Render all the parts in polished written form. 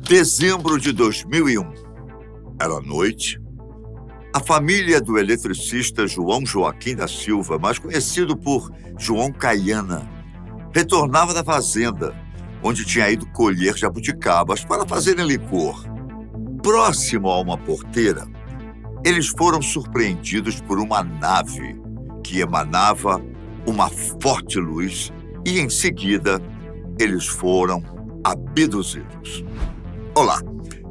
Dezembro de 2001. Era noite. A família do eletricista João Joaquim da Silva, mais conhecido por João Caiana, retornava da fazenda, onde tinha ido colher jabuticabas para fazerem licor. Próximo a uma porteira, eles foram surpreendidos por uma nave que emanava uma forte luz e, em seguida, eles foram abduzidos. Olá,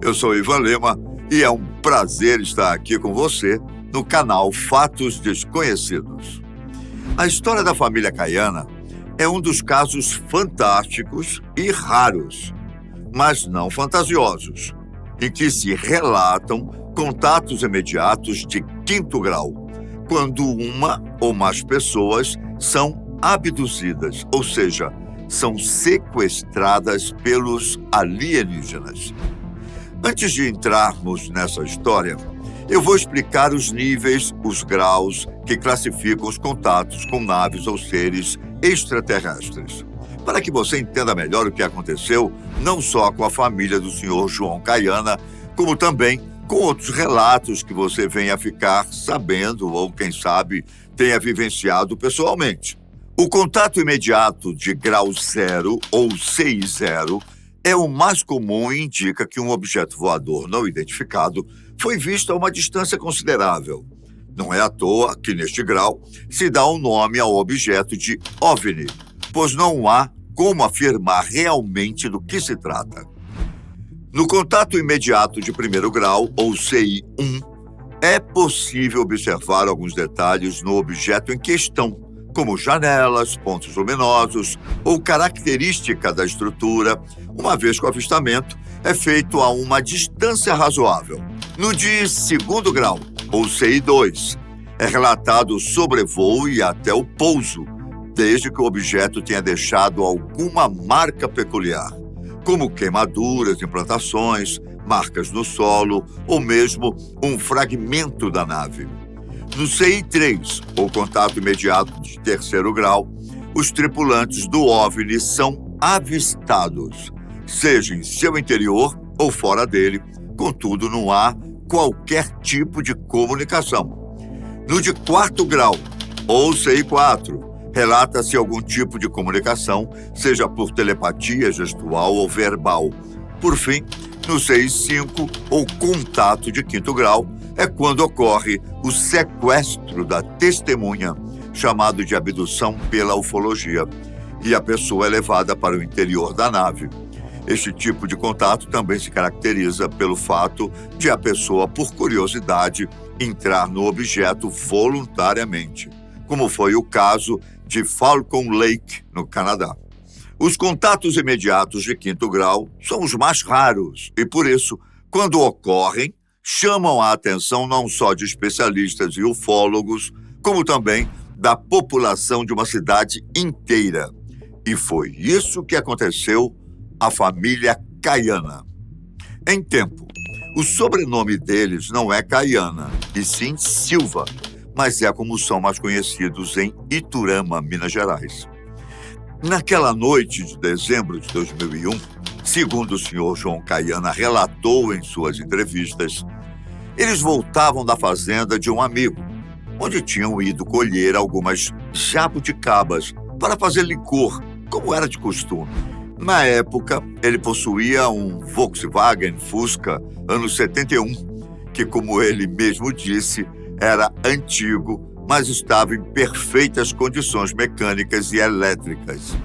eu sou Ivan Lima e é um prazer estar aqui com você no canal Fatos Desconhecidos. A história da família Caiana é um dos casos fantásticos e raros, mas não fantasiosos, em que se relatam contatos imediatos de quinto grau, quando uma ou mais pessoas são abduzidas, ou seja, são sequestradas pelos alienígenas. Antes de entrarmos nessa história, eu vou explicar os níveis, os graus que classificam os contatos com naves ou seres extraterrestres, para que você entenda melhor o que aconteceu, não só com a família do senhor João Caiana, como também com outros relatos que você venha ficar sabendo ou, quem sabe, tenha vivenciado pessoalmente. O contato imediato de grau 0 ou CI0 é o mais comum e indica que um objeto voador não identificado foi visto a uma distância considerável. Não é à toa que, neste grau, se dá o nome ao objeto de OVNI, pois não há como afirmar realmente do que se trata. No contato imediato de primeiro grau, ou CI1, é possível observar alguns detalhes no objeto em questão, como janelas, pontos luminosos ou característica da estrutura, uma vez que o avistamento é feito a uma distância razoável. No de segundo grau, ou CI2, é relatado o sobrevoo e até o pouso, desde que o objeto tenha deixado alguma marca peculiar, como queimaduras, implantações, marcas no solo ou mesmo um fragmento da nave. No CI3, ou contato imediato de terceiro grau, os tripulantes do OVNI são avistados, seja em seu interior ou fora dele, contudo não há qualquer tipo de comunicação. No de quarto grau, ou CI4, relata-se algum tipo de comunicação, seja por telepatia gestual ou verbal. Por fim, no CI5, ou contato de quinto grau, é quando ocorre o sequestro da testemunha, chamado de abdução pela ufologia, e a pessoa é levada para o interior da nave. Este tipo de contato também se caracteriza pelo fato de a pessoa, por curiosidade, entrar no objeto voluntariamente, como foi o caso de Falcon Lake, no Canadá. Os contatos imediatos de quinto grau são os mais raros e, por isso, quando ocorrem, chamam a atenção não só de especialistas e ufólogos, como também da população de uma cidade inteira. E foi isso que aconteceu à família Caiana. Em tempo, o sobrenome deles não é Caiana, e sim Silva, mas é como são mais conhecidos em Iturama, Minas Gerais. Naquela noite de dezembro de 2001, segundo o senhor João Caiana relatou em suas entrevistas, eles voltavam da fazenda de um amigo, onde tinham ido colher algumas jabuticabas para fazer licor, como era de costume. Na época, ele possuía um Volkswagen Fusca, anos 71, que, como ele mesmo disse, era antigo, mas estava em perfeitas condições mecânicas e elétricas.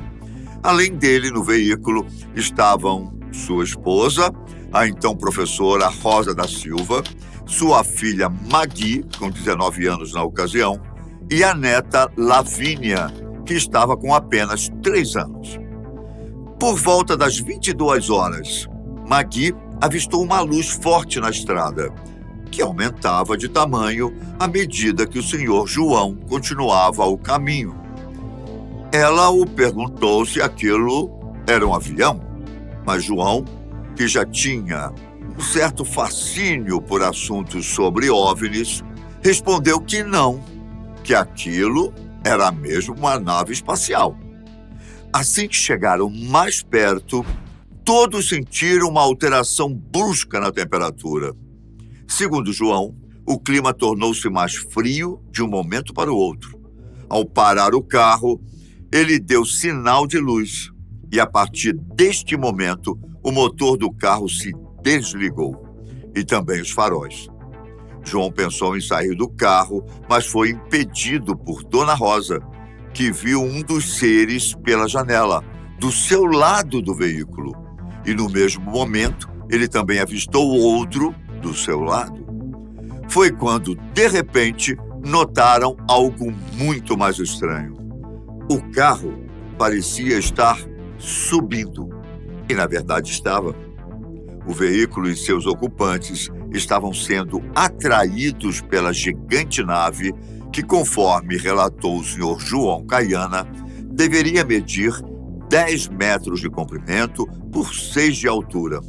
Além dele, no veículo, estavam sua esposa, a então professora Rosa da Silva, sua filha Magui, com 19 anos na ocasião, e a neta Lavínia, que estava com apenas 3 anos. Por volta das 22 horas, Magui avistou uma luz forte na estrada, que aumentava de tamanho à medida que o senhor João continuava o caminho. Ela o perguntou se aquilo era um avião, mas João, que já tinha um certo fascínio por assuntos sobre OVNIs, respondeu que não, que aquilo era mesmo uma nave espacial. Assim que chegaram mais perto, Todos sentiram uma alteração brusca na temperatura. Segundo João, o clima tornou-se mais frio de um momento para o outro. Ao parar o carro, ele deu sinal de luz e, a partir deste momento, o motor do carro se desligou e também os faróis. João pensou em sair do carro, mas foi impedido por Dona Rosa, que viu um dos seres pela janela, do seu lado do veículo. E no mesmo momento, ele também avistou outro do seu lado. Foi quando, de repente, notaram algo muito mais estranho. O carro parecia estar subindo, e na verdade estava. O veículo e seus ocupantes estavam sendo atraídos pela gigante nave que, conforme relatou o senhor João Caiana, deveria medir 10 metros de comprimento por 6 de altura.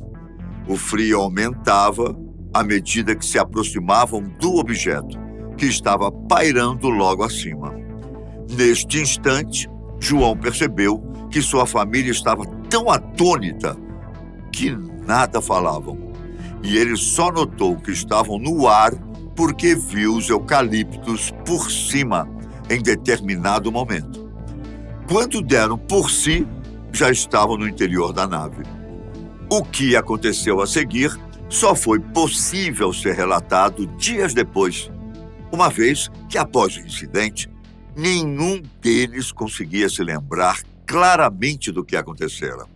O frio aumentava à medida que se aproximavam do objeto, que estava pairando logo acima. Neste instante, João percebeu que sua família estava tão atônita que nada falavam. E ele só notou que estavam no ar porque viu os eucaliptos por cima em determinado momento. Quando deram por si, já estavam no interior da nave. O que aconteceu a seguir só foi possível ser relatado dias depois, uma vez que, após o incidente, nenhum deles conseguia se lembrar claramente do que acontecera.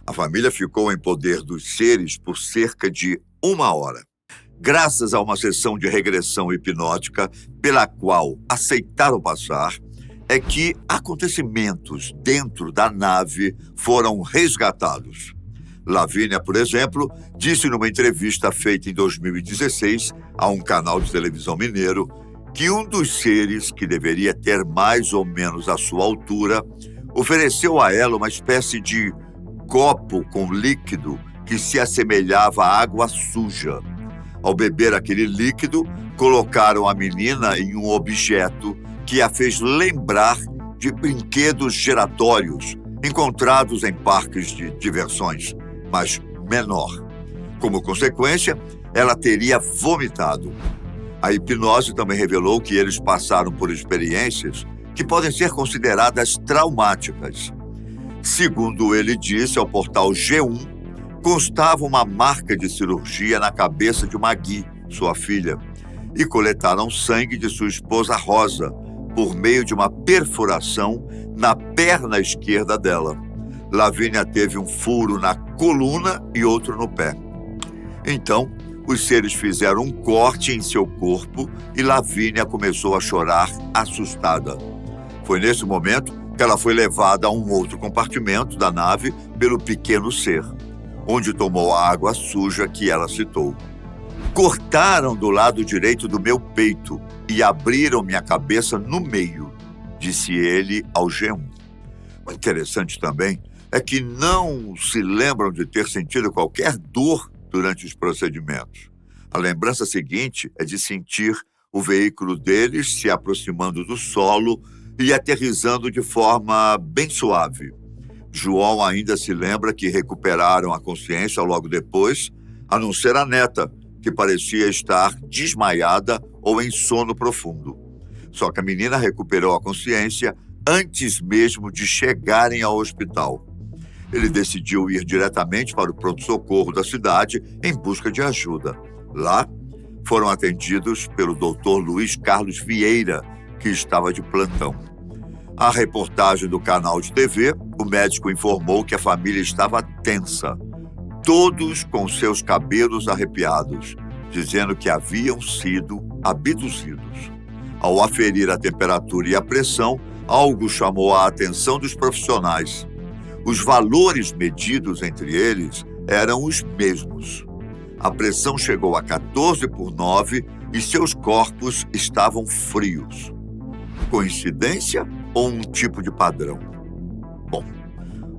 A família ficou em poder dos seres por cerca de 1 hora. Graças a uma sessão de regressão hipnótica pela qual aceitaram passar, é que acontecimentos dentro da nave foram resgatados. Lavínia, por exemplo, disse numa entrevista feita em 2016 a um canal de televisão mineiro que um dos seres, que deveria ter mais ou menos a sua altura, ofereceu a ela uma espécie de copo com líquido que se assemelhava à água suja. Ao beber aquele líquido, colocaram a menina em um objeto que a fez lembrar de brinquedos giratórios encontrados em parques de diversões, mas menor. Como consequência, ela teria vomitado. A hipnose também revelou que eles passaram por experiências que podem ser consideradas traumáticas. Segundo ele disse ao portal G1, constava uma marca de cirurgia na cabeça de Magui, sua filha, e coletaram sangue de sua esposa Rosa por meio de uma perfuração na perna esquerda dela. Lavínia teve um furo na coluna e outro no pé. Então, os seres fizeram um corte em seu corpo e Lavínia começou a chorar assustada. Foi nesse momento que ela foi levada a um outro compartimento da nave pelo pequeno ser, onde tomou a água suja que ela citou. Cortaram do lado direito do meu peito e abriram minha cabeça no meio, disse ele ao G1. O interessante também é que não se lembram de ter sentido qualquer dor durante os procedimentos. A lembrança seguinte é de sentir o veículo deles se aproximando do solo e aterrissando de forma bem suave. João ainda se lembra que recuperaram a consciência logo depois, a não ser a neta, que parecia estar desmaiada ou em sono profundo. Só que a menina recuperou a consciência antes mesmo de chegarem ao hospital. Ele decidiu ir diretamente para o pronto-socorro da cidade em busca de ajuda. Lá, foram atendidos pelo Dr. Luiz Carlos Vieira, que estava de plantão. A reportagem do canal de TV, o médico informou que a família estava tensa, todos com seus cabelos arrepiados, dizendo que haviam sido abduzidos. Ao aferir a temperatura e a pressão, algo chamou a atenção dos profissionais. Os valores medidos entre eles eram os mesmos. A pressão chegou a 14/9 e seus corpos estavam frios. Coincidência ou um tipo de padrão? Bom,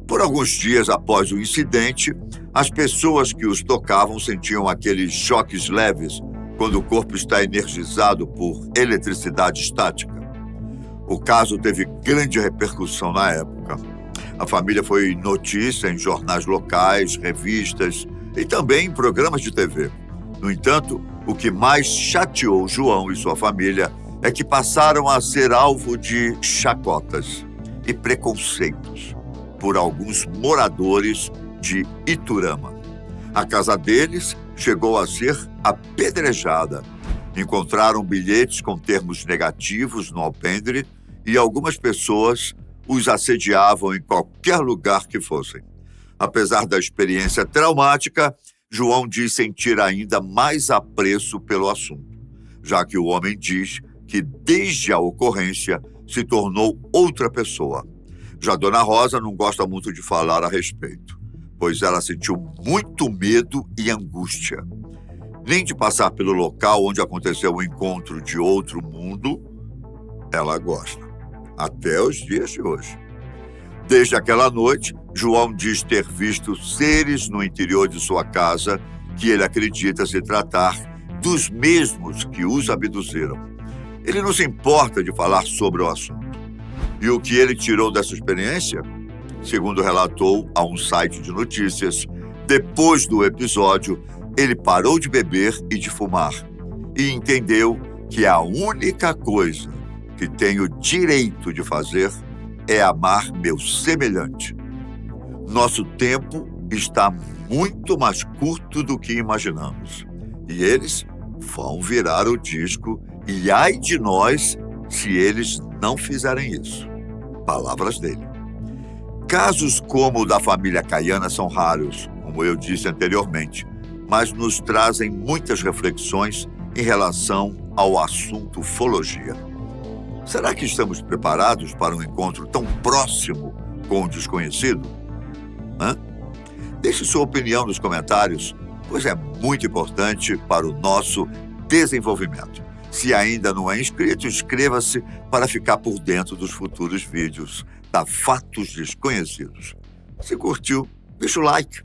por alguns dias após o incidente, as pessoas que os tocavam sentiam aqueles choques leves quando o corpo está energizado por eletricidade estática. O caso teve grande repercussão na época. A família foi notícia em jornais locais, revistas e também em programas de TV. No entanto, o que mais chateou João e sua família é que passaram a ser alvo de chacotas e preconceitos por alguns moradores de Iturama. A casa deles chegou a ser apedrejada. Encontraram bilhetes com termos negativos no alpendre e algumas pessoas os assediavam em qualquer lugar que fossem. Apesar da experiência traumática, João diz sentir ainda mais apreço pelo assunto, já que o homem diz que desde a ocorrência se tornou outra pessoa. Já Dona Rosa não gosta muito de falar a respeito, pois ela sentiu muito medo e angústia. Nem de passar pelo local onde aconteceu o encontro de outro mundo, ela gosta, até os dias de hoje. Desde aquela noite, João diz ter visto seres no interior de sua casa que ele acredita se tratar dos mesmos que os abduziram. Ele não se importa de falar sobre o assunto. E o que ele tirou dessa experiência? Segundo relatou a um site de notícias, depois do episódio, ele parou de beber e de fumar e entendeu que a única coisa que tenho direito de fazer é amar meu semelhante. Nosso tempo está muito mais curto do que imaginamos. E eles vão virar o disco e ai de nós se eles não fizerem isso. Palavras dele. Casos como o da família Caiana são raros, como eu disse anteriormente, mas nos trazem muitas reflexões em relação ao assunto ufologia. Será que estamos preparados para um encontro tão próximo com o desconhecido? Deixe sua opinião nos comentários, pois é muito importante para o nosso desenvolvimento. Se ainda não é inscrito, inscreva-se para ficar por dentro dos futuros vídeos da Fatos Desconhecidos. Se curtiu, deixa o like.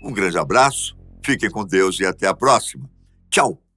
Um grande abraço, fiquem com Deus e até a próxima. Tchau!